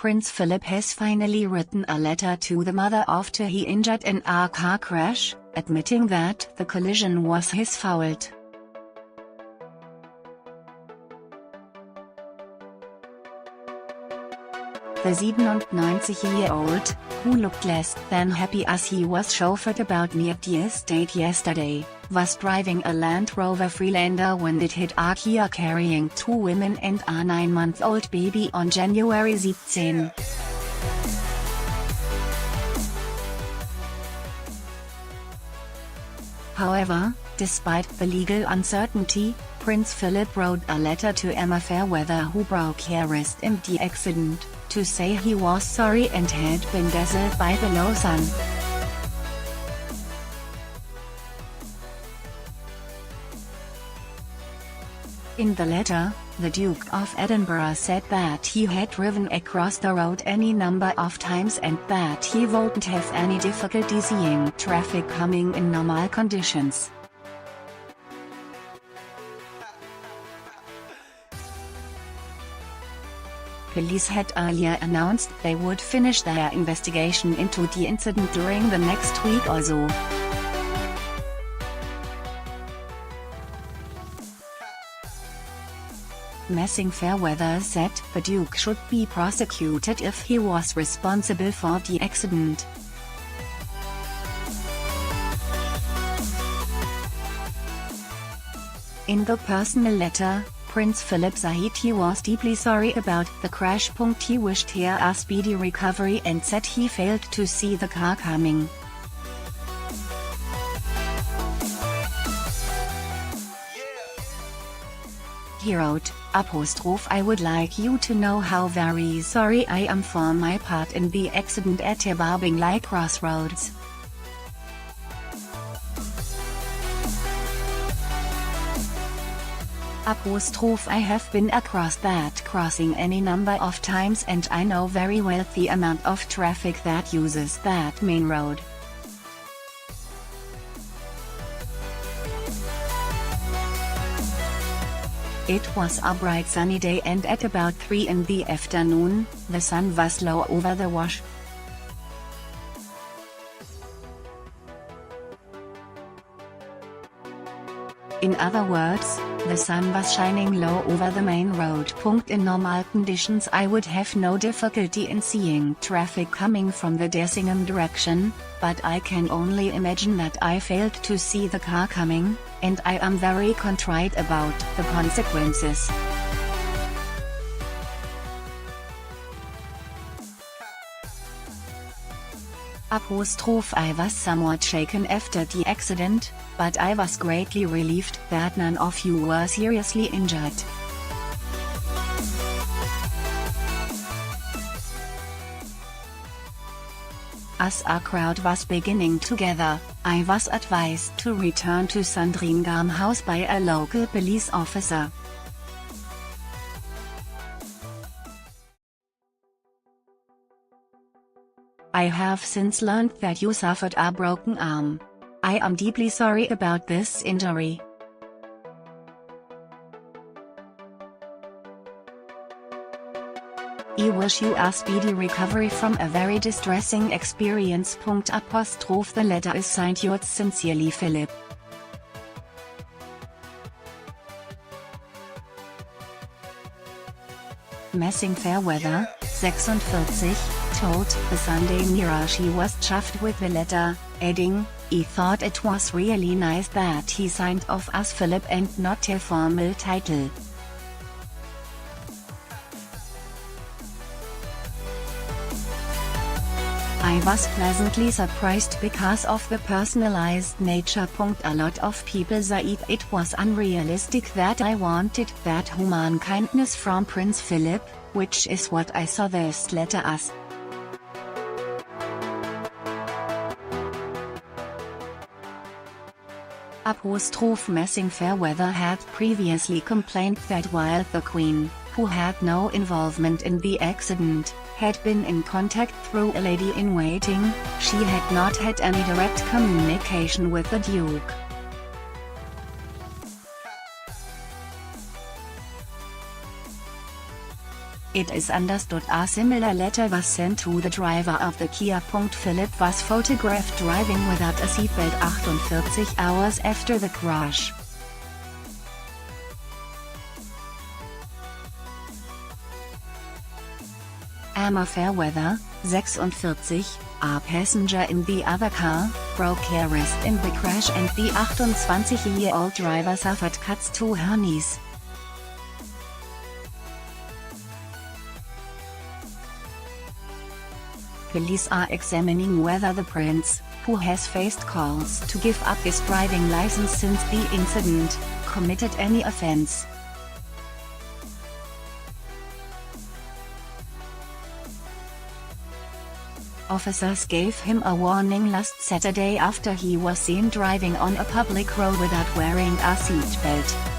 Prince Philip has finally written a letter to the mother after he injured in a car crash, admitting that the collision was his fault. The 97-year-old, who looked less than happy as he was chauffeured about near the estate yesterday, was driving a Land Rover Freelander when it hit a Kia carrying 2 women and a 9-month-old baby on January 17. However, despite the legal uncertainty, Prince Philip wrote a letter to Emma Fairweather, who broke her wrist in the accident, to say he was sorry and had been dazzled by the low sun. In the letter, the Duke of Edinburgh said that he had driven across the road any number of times and that he wouldn't have any difficulty seeing traffic coming in normal conditions. Police had earlier announced they would finish their investigation into the incident during the next week or so. Ms Fairweather said the Duke should be prosecuted if he was responsible for the accident. In the personal letter, Prince Philip said he was deeply sorry about the crash. He wished her a speedy recovery and said he failed to see the car coming. He wrote, "I would like you to know how very sorry I am for my part in the accident at the Babingley crossroads. I have been across that crossing any number of times and I know very well the amount of traffic that uses that main road. It was a bright sunny day and at about 3 in the afternoon, the sun was low over the wash. In other words, the sun was shining low over the main road. In normal conditions I would have no difficulty in seeing traffic coming from the Dersingham direction, but I can only imagine that I failed to see the car coming, and I am very contrite about the consequences." I was somewhat shaken after the accident, but I was greatly relieved that none of you were seriously injured. As a crowd was beginning to gather, I was advised to return to Sandringham House by a local police officer. I have since learned that you suffered a broken arm. I am deeply sorry about this injury. I wish you a speedy recovery from a very distressing experience. The letter is signed yours sincerely, Philip. Ms Fairweather, 46, told the Sunday Mirror she was chuffed with the letter, adding, "I thought it was really nice that he signed off as Philip and not a formal title." I was pleasantly surprised because of the personalised nature. A lot of people said it was unrealistic that I wanted that human kindness from Prince Philip, which is what I saw this letter as. Ms Fairweather had previously complained that while the Queen, who had no involvement in the accident, had been in contact through a lady-in-waiting, she had not had any direct communication with the Duke. It is understood a similar letter was sent to the driver of the Kia.Philip was photographed driving without a seatbelt 48 hours after the crash. Emma Fairweather, 46, a passenger in the other car, broke her wrist in the crash and the 28-year-old driver suffered cuts to her knees. Police are examining whether the prince, who has faced calls to give up his driving license since the incident, committed any offense. Officers gave him a warning last Saturday after he was seen driving on a public road without wearing a seatbelt.